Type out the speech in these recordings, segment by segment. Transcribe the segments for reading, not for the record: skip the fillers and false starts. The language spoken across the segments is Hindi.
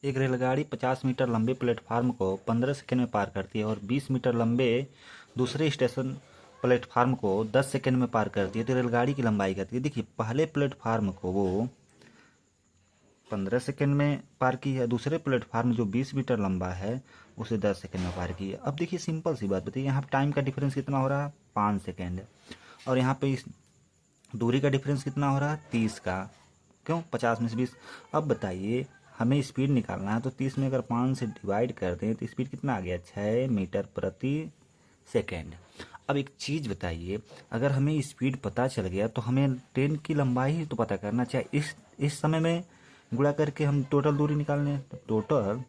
एक रेलगाड़ी 50 मीटर लंबे प्लेटफार्म को 15 सेकंड में पार करती है और 20 मीटर लंबे दूसरे स्टेशन प्लेटफार्म को 10 सेकंड में पार करती है। तो रेलगाड़ी की लंबाई कहती है। देखिए, पहले प्लेटफार्म को वो 15 सेकंड में पार की है, दूसरे प्लेटफार्म जो 20 मीटर लंबा है उसे 10 सेकंड में पार की है। अब देखिए, सिंपल सी बात बताइए, यहाँ टाइम का डिफरेंस कितना हो रहा है? 5 सेकेंड। और यहाँ पे इस दूरी का डिफरेंस कितना हो रहा है? 30 का। क्यों? 50 में से 20। अब बताइए, हमें स्पीड निकालना है तो 30 में अगर 5 से डिवाइड कर दें तो स्पीड कितना आ गया? 6 मीटर प्रति सेकेंड। अब एक चीज़ बताइए, अगर हमें स्पीड पता चल गया तो हमें ट्रेन की लंबाई ही तो पता करना चाहिए। इस समय में गुणा करके हम टोटल दूरी निकाल लें तो टोटल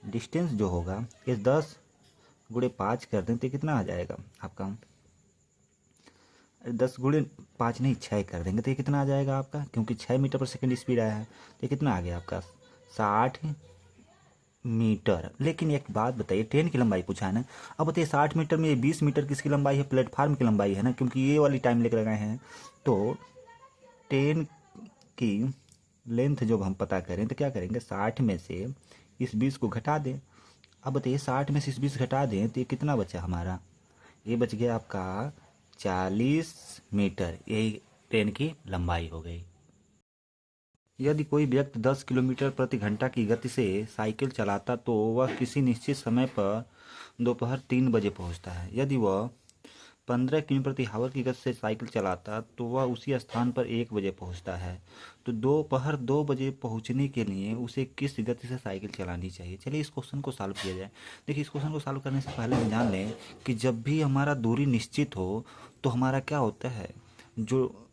डिस्टेंस जो होगा ये 10 गुणे 5 कर दें तो कितना आ जाएगा आपका? 10 गुणे 5 नहीं, 6 कर देंगे तो ये कितना आ जाएगा आपका? क्योंकि 6 मीटर पर सेकंड स्पीड आया है तो ये कितना आ गया आपका? 60 मीटर। लेकिन एक बात बताइए, ट्रेन की लंबाई पूछा है ना। अब बताइए, 60 मीटर में ये 20 मीटर किसकी लंबाई है? प्लेटफार्म की लंबाई है ना, क्योंकि ये वाली टाइम लेकर लगाए हैं। तो ट्रेन की लेंथ जब हम पता करें तो क्या करेंगे? 60 में से इस 20 को घटा दें। अब बताइए, 60 में से इस 20 घटा दें तो ये कितना बचा हमारा? ये बच गया आपका 40 मीटर। यही ट्रेन की लंबाई हो गई। यदि कोई व्यक्ति 10 किलोमीटर प्रति घंटा की गति से साइकिल चलाता तो वह किसी निश्चित समय पर दोपहर 3 बजे पहुंचता है। यदि वह 15 किलोमीटर प्रति आवर की गति से साइकिल चलाता तो वह उसी स्थान पर 1 बजे पहुंचता है। तो दोपहर 2 बजे पहुंचने के लिए उसे किस गति से साइकिल चलानी चाहिए? चलिए इस क्वेश्चन को सॉल्व किया जाए। देखिए, इस क्वेश्चन को सॉल्व करने से पहले हम जान लें कि जब भी हमारा दूरी निश्चित हो तो हमारा क्या होता है? जो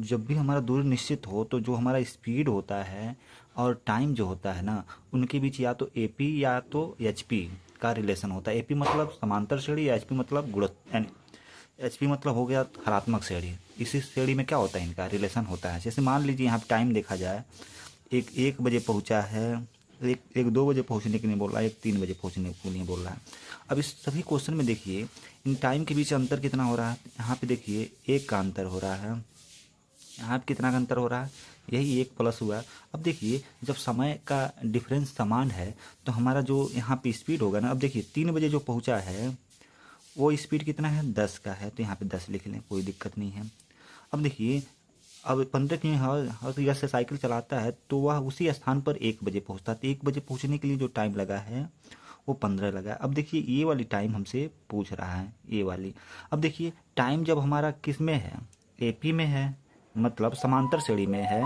जब भी हमारा दूरी निश्चित हो तो जो हमारा स्पीड होता है और टाइम जो होता है ना, उनके बीच या तो एपी या तो एचपी का रिलेशन होता है। एपी मतलब समांतर श्रेणी, एचपी मतलब गुणोत्तर। एचपी मतलब हो गया हरात्मक श्रेणी। इसी श्रेणी में क्या होता है? इनका रिलेशन होता है। जैसे मान लीजिए यहाँ पे टाइम देखा जाए, एक 1 बजे पहुँचा है, एक 2 बजे पहुँचने के लिए बोल रहा है, एक 3 बजे पहुँचने के लिए बोल रहा है। अब इस सभी क्वेश्चन में देखिए, इन टाइम के बीच अंतर कितना हो रहा है? यहाँ पे देखिए 1 का अंतर हो रहा है, यहाँ पे कितना का अंतर हो रहा है? यही 1 प्लस हुआ। अब देखिए, जब समय का डिफरेंस समान है तो हमारा जो यहाँ पे स्पीड होगा ना, अब देखिए 3 बजे जो पहुँचा है वो स्पीड कितना है? 10 का है, तो यहाँ पे 10 लिख लें, कोई दिक्कत नहीं है। अब देखिए, अब 15 की हर गज से साइकिल चलाता है तो वह उसी स्थान पर 1 बजे पहुँचता है। तो 1 बजे पहुँचने के लिए जो टाइम लगा है वो 15 लगा है। अब देखिए, ये वाली टाइम हमसे पूछ रहा है, ये वाली। अब देखिए, टाइम जब हमारा किस में है? एपी में है, मतलब समांतर श्रेणी में है।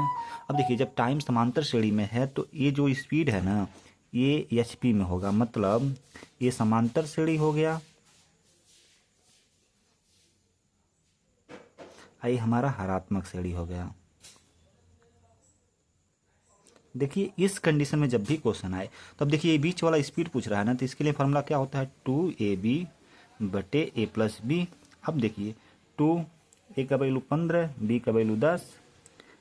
अब देखिए, जब टाइम समांतर श्रेणी में है तो ये जो स्पीड है ना, ये एचपी में होगा, मतलब ये समांतर श्रेणी हो गया, आई हमारा हरात्मक श्रेणी हो गया। देखिए, इस कंडीशन में जब भी क्वेश्चन आए तो अब देखिए, ये बीच वाला स्पीड पूछ रहा है ना, तो इसके लिए फॉर्मूला क्या होता है? 2ab/a+b। अब देखिए, 2 a का वैल्यू 15, b का वैल्यू 10,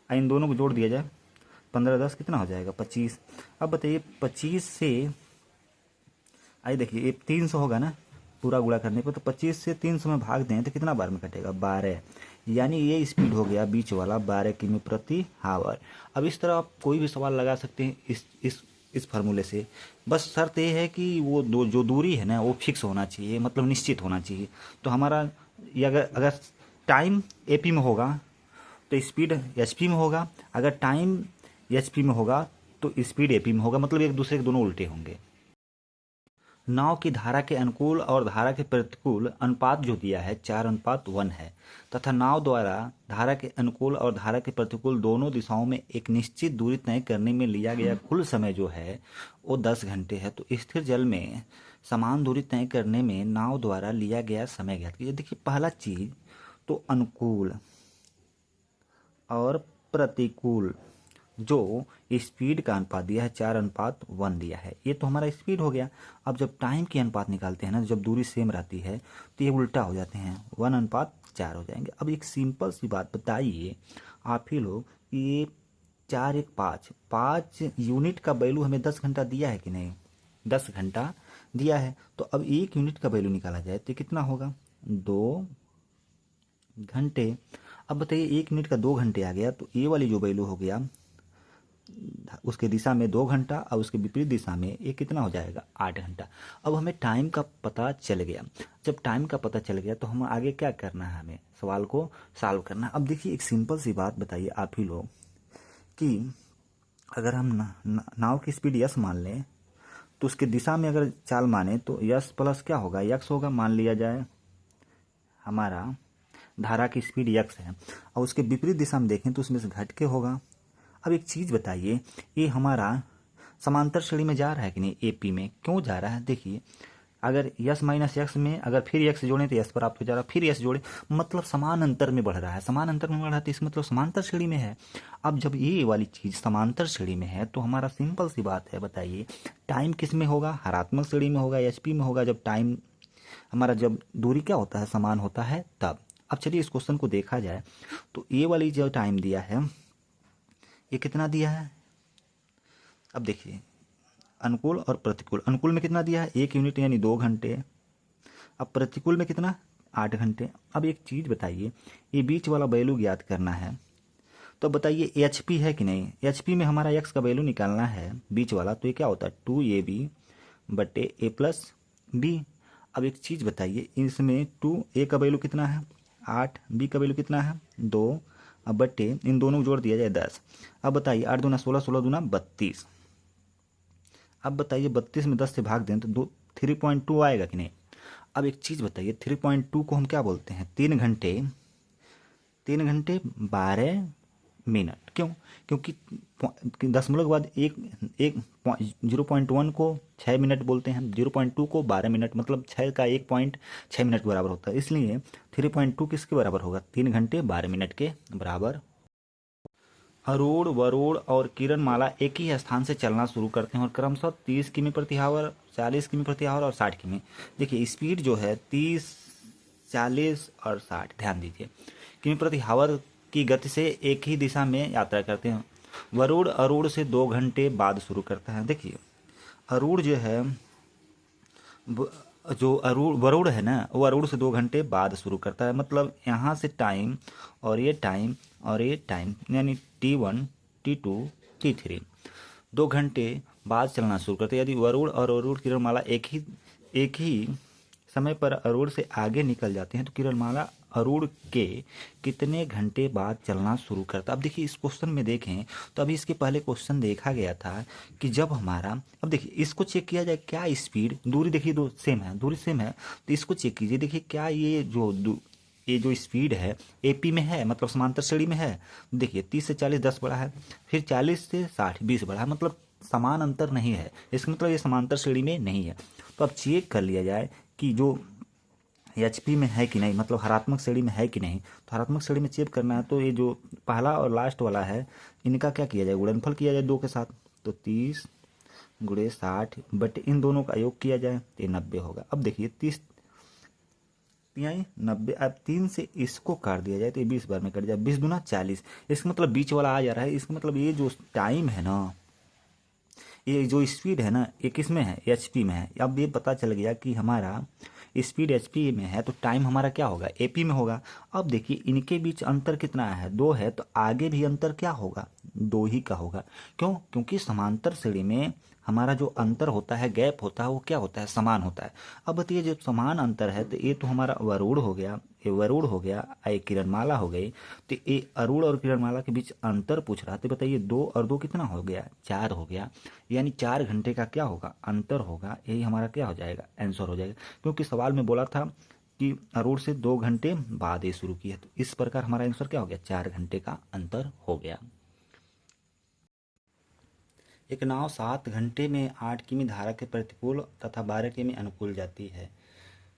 इन दोनों को जोड़ दिया जाए, 15 10 कितना हो जाएगा? 25। अब बताइए, 25 से आइए देखिए, ये 300 होगा ना पूरा गुणा करने पर, तो 25 से 300 में भाग दें तो कितना बार में कटेगा? 12। यानी ये स्पीड हो गया बीच वाला 12 किमी प्रति आवर। अब इस तरह आप कोई भी सवाल लगा सकते हैं इस फार्मूले से। बस शर्त ये है कि वो जो दूरी है ना वो फिक्स होना चाहिए, मतलब निश्चित होना चाहिए। तो हमारा ये अगर टाइम एपी में होगा तो स्पीड एचपी में होगा, अगर टाइम एचपी में होगा तो स्पीड एपी में होगा, मतलब एक दूसरे के दोनों उल्टे होंगे। नाव की धारा के अनुकूल और धारा के प्रतिकूल अनुपात जो दिया है 4:1 है, तथा नाव द्वारा धारा के अनुकूल और धारा के प्रतिकूल दोनों दिशाओं में एक निश्चित दूरी तय करने में लिया गया कुल समय जो है वो 10 घंटे है। तो स्थिर जल में समान दूरी तय करने में नाव द्वारा लिया गया समय ज्ञात कीजिए। देखिए, पहला चीज तो अनुकूल और प्रतिकूल जो स्पीड का अनुपात दिया है 4:1 दिया है, ये तो हमारा स्पीड हो गया। अब जब टाइम की अनुपात निकालते हैं ना, जब दूरी सेम रहती है तो ये उल्टा हो जाते हैं, 1:4 हो जाएंगे। अब एक सिंपल सी बात बताइए आप ही लोग, ये 4 1 5 5 यूनिट का वैल्यू हमें 10 घंटा दिया है कि नहीं? 10 घंटा दिया है। तो अब 1 यूनिट का वैल्यू निकाला जाए तो कितना होगा? 2 घंटे। अब बताइए, 1 मिनट का 2 घंटे आ गया तो ये वाली जो वैल्यू हो गया उसके दिशा में 2 घंटा और उसके विपरीत दिशा में ये कितना हो जाएगा 8 घंटा। अब हमें टाइम का पता चल गया। जब टाइम का पता चल गया तो हम आगे क्या करना है, हमें सवाल को सॉल्व करना है। अब देखिए एक सिंपल सी बात बताइए आप ही लोग कि अगर हम नाव की स्पीड यस मान लें तो उसके दिशा में अगर चाल माने तो यस प्लस क्या होगा यक्स होगा। मान लिया जाए हमारा धारा की स्पीड यक्स है और उसके विपरीत दिशा में देखें तो उसमें से घट के होगा। अब एक चीज़ बताइए, ये हमारा समांतर श्रेणी में जा रहा है कि नहीं, एपी में क्यों जा रहा है। देखिए अगर यस माइनस यक्स में अगर फिर यक्स जोड़ें तो यस प्राप्त हो जा रहा है, फिर यस जोड़े मतलब समान अंतर में बढ़ रहा है। समान अंतर में बढ़ रहा है तो इसका मतलब समांतर श्रेणी में है। अब जब ये वाली चीज़ समांतर श्रेणी में है तो हमारा सिंपल सी बात है, बताइए टाइम किस में होगा, हरात्मक श्रेणी में होगा, एचपी में होगा। जब टाइम हमारा जब दूरी क्या होता है समान होता है तब। अब चलिए इस क्वेश्चन को देखा जाए तो ये वाली जो टाइम दिया है ये कितना दिया है। अब देखिए अनुकूल और प्रतिकूल, अनुकूल में कितना दिया है 1 यूनिट यानी 2 घंटे। अब प्रतिकूल में कितना 8 घंटे। अब एक चीज़ बताइए, ये बीच वाला वैल्यू ज्ञात करना है तो बताइए एचपी है कि नहीं। एचपी में हमारा एक्स का वैल्यू निकालना है बीच वाला, तो ये क्या होता है 2ab बटे a प्लस बी। अब एक चीज़ बताइए, इसमें 2a का वैल्यू कितना है 8, b का वैल्यू कितना है 2, अब बटे इन दोनों को जोड़ दिया जाए 10। अब बताइए 8 दूना 16, 16 दूना 32। अब बताइए 32 में 10 से भाग दें तो 3.2 आएगा कि नहीं। अब एक चीज़ बताइए 3.2 को हम क्या बोलते हैं 3 घंटे 12 मिनट। क्यों, क्योंकि दशमलव के बाद एक एक 0.1 को 6 मिनट बोलते हैं, 0.2 को 12 मिनट, मतलब 6 का 1.6 मिनट के बराबर होता है। इसलिए 3.2 किसके बराबर होगा 3 घंटे 12 मिनट के बराबर। अरूण वरुण और किरणमाला एक ही स्थान से चलना शुरू करते हैं और क्रमशः 30 किमी प्रति आवर, 40 किमी प्रति आवर और 60 किमी। देखिए स्पीड जो है 30, 40 और 60, ध्यान दीजिए किमी प्रति आवर की गति से एक ही दिशा में यात्रा करते हैं। वरुण अरूण से 2 घंटे बाद शुरू करता है। देखिए अरूण जो है जो वरुण है ना वो अरूण से 2 घंटे बाद शुरू करता है, मतलब यहाँ से टाइम और ये टाइम और ये टाइम यानी T1 T2 T3 2 घंटे बाद चलना शुरू करते हैं। यदि वरुण और अरूण किरणमाला एक ही समय पर अरूण से आगे निकल जाते हैं तो किरणमाला अरूण के कितने घंटे बाद चलना शुरू करता। अब देखिए इस क्वेश्चन में देखें तो अभी इसके पहले क्वेश्चन देखा गया था कि जब हमारा, अब देखिए इसको चेक किया जाए क्या स्पीड, दूरी देखिए दो सेम है, दूरी सेम है तो इसको चेक कीजिए। देखिए क्या ये जो स्पीड है एपी में है, मतलब समांतर श्रेणी में है। देखिए 30 से 40 10 बढ़ा है, फिर 40 से 60 20 बढ़ा है, मतलब समान अंतर नहीं है। इसका मतलब ये समांतर श्रेणी में नहीं है। तो अब चेक कर लिया जाए कि जो एचपी में है कि नहीं, मतलब हरात्मक श्रेणी में है कि नहीं। तो हरात्मक श्रेणी में चेक करना है तो ये जो पहला और लास्ट वाला है इनका क्या किया जाए गुणनफल किया जाए 2 के साथ, तो 30 गुणे 60 बट इन दोनों का योग किया जाए तो ये 90 होगा। अब देखिए 30 तिहाई 90, अब 3 से इसको काट दिया जाए तो ये 20 बार में कट जाए, 20 दूना 40। इसका मतलब बीच वाला आ जा रहा है। इसका मतलब ये जो टाइम है ना, ये जो स्पीड है ना ये किस में है एचपी में है। अब ये पता चल गया कि हमारा स्पीड एचपी में है तो टाइम हमारा क्या होगा एपी में होगा। अब देखिए इनके बीच अंतर कितना है 2 है तो आगे भी अंतर क्या होगा 2 ही का होगा। क्यों, क्योंकि समांतर श्रेणी में हमारा जो अंतर होता है गैप होता है वो क्या होता है समान होता है। अब बताइए जब समान अंतर है तो ये तो हमारा वरुण हो गया, ये वरुण हो गया, ये किरणमाला हो गई। तो ये अरुण और किरणमाला के बीच अंतर पूछ रहा है तो बताइए 2 और 2 कितना हो गया 4 हो गया, यानी 4 घंटे का क्या होगा अंतर होगा। यही हमारा क्या हो जाएगा आंसर हो जाएगा। क्योंकि सवाल में बोला था कि अरूण से 2 घंटे बाद ये शुरू किया, तो इस प्रकार हमारा आंसर क्या हो गया 4 घंटे का अंतर हो गया। एक नाव 7 घंटे में 8 किमी धारा के प्रतिकूल तथा 12 किमी अनुकूल जाती है।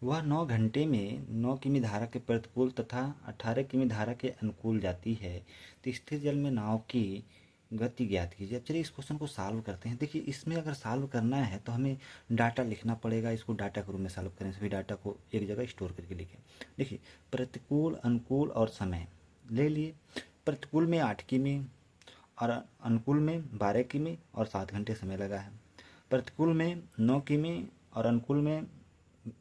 वह 9 घंटे में 9 किमी धारा के प्रतिकूल तथा 18 किमी धारा के अनुकूल जाती है। तो स्थिर जल में नाव की गति ज्ञात कीजिए। अब चलिए इस क्वेश्चन को सॉल्व करते हैं। देखिए इसमें अगर सॉल्व करना है तो हमें डाटा लिखना पड़ेगा। इसको डाटा के रूप में सॉल्व करें, सभी डाटा को एक जगह स्टोर करके लिखें। देखिए प्रतिकूल अनुकूल और समय ले लिए। प्रतिकूल में 8 किमी और अनुकूल में 12 किमी और 7 घंटे समय लगा है। प्रतिकूल में 9 किमी और अनुकूल में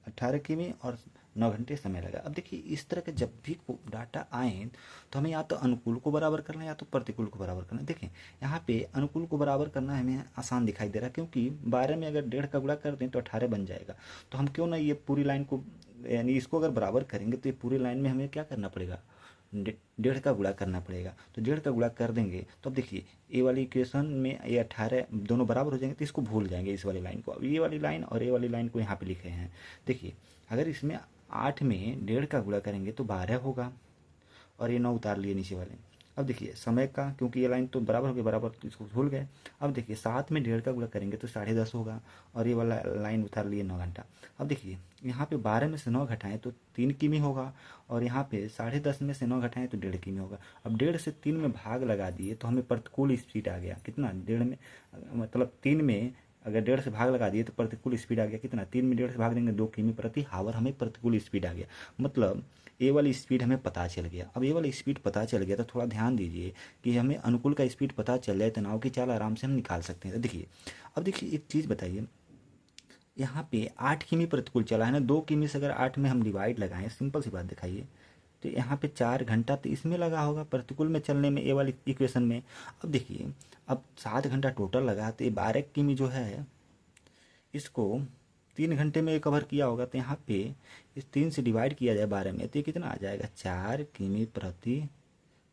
18 किमी और 9 घंटे समय लगा। अब देखिए इस तरह के जब भी डाटा आए तो हमें या तो अनुकूल को बराबर करना है या तो प्रतिकूल को बराबर करना है। देखिए यहाँ पे अनुकूल को बराबर करना हमें आसान दिखाई दे रहा है, क्योंकि 12 में अगर 1.5 का गुणा कर दें तो 18 बन जाएगा। तो हम क्यों ना ये पूरी लाइन को, यानी इसको अगर बराबर करेंगे तो ये पूरी लाइन में हमें क्या करना पड़ेगा, 1.5 का गुणा करना पड़ेगा। तो 1.5 का गुणा कर देंगे तो अब देखिए ए वाली इक्वेशन में ये 18 दोनों बराबर हो जाएंगे, तो इसको भूल जाएंगे इस वाली लाइन को। अब ये वाली लाइन और ये वाली लाइन को यहाँ पे लिखे हैं। देखिए अगर इसमें 8 में 1.5 का गुणा करेंगे तो 12 होगा, और ये 9 उतार लिए नीचे वाले। अब देखिए समय का, क्योंकि ये लाइन तो बराबर हो गई, बराबर तो इसको भूल गए। अब देखिए 7 में 1.5 का गुणा करेंगे तो 10:30 होगा, और ये वाला लाइन उतार लिए 9 घंटा। अब देखिए यहाँ पे 12 में से 9 घटाएं तो 3 किमी होगा, और यहाँ पे 10:30 में से 9 घटाएं तो 1.5 किमी होगा। अब 1.5 से 3 में भाग लगा दिए तो हमें प्रतिकूल स्पीड आ गया कितना, 1.5 में, मतलब 3 में अगर 1.5 से भाग लगा दिए तो प्रतिकूल स्पीड आ गया कितना, 3 में 1.5 से भाग देंगे 2 किमी प्रति हावर, हमें प्रतिकूल स्पीड आ गया। मतलब ए वाली स्पीड हमें पता चल गया। अब ये वाली स्पीड पता चल गया तो थोड़ा ध्यान दीजिए कि हमें अनुकूल का स्पीड पता चल जाए तो नाव की चाल आराम से हम निकाल सकते हैं। तो देखिए अब देखिए एक चीज़ बताइए, यहाँ पे 8 किमी प्रतिकूल चला है ना, 2 किमी से अगर 8 में हम डिवाइड लगाएं, सिंपल सी बात दिखाइए, तो यहाँ पे 4 घंटा तो इसमें लगा होगा प्रतिकूल में चलने में, ए वाली इक्वेशन में। अब देखिए अब 7 घंटा टोटल लगा, तो ये 12 किमी जो है इसको 3 घंटे में कवर किया होगा। तो यहाँ पे इस 3 से डिवाइड किया जाए 12 में तो ये कितना आ जाएगा, 4 किमी प्रति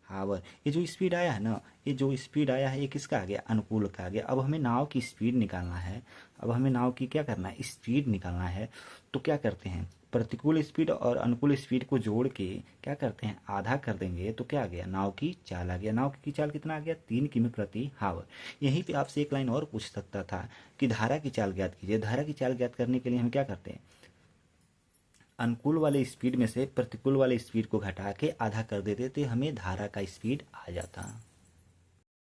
हावर। ये जो स्पीड आया है ना, ये जो स्पीड आया है ये किसका आ गया, अनुकूल का आ गया। अब हमें नाव की स्पीड निकालना है, अब हमें नाव की क्या करना है, स्पीड निकालना है। तो क्या करते हैं, प्रतिकूल स्पीड और अनुकूल स्पीड को जोड़ के क्या करते हैं, आधा कर देंगे तो क्या आ गया, नाव की चाल आ गया। नाव की चाल कितना आ गया, 3 किमी प्रति हावर। यहीं पे आपसे एक लाइन और पूछ सकता था कि धारा की चाल ज्ञात कीजिए। धारा की चाल ज्ञात करने के लिए हम क्या करते हैं, अनुकूल वाले स्पीड में से प्रतिकूल वाले स्पीड को घटा के आधा कर देते थे, हमें धारा का स्पीड आ जाता।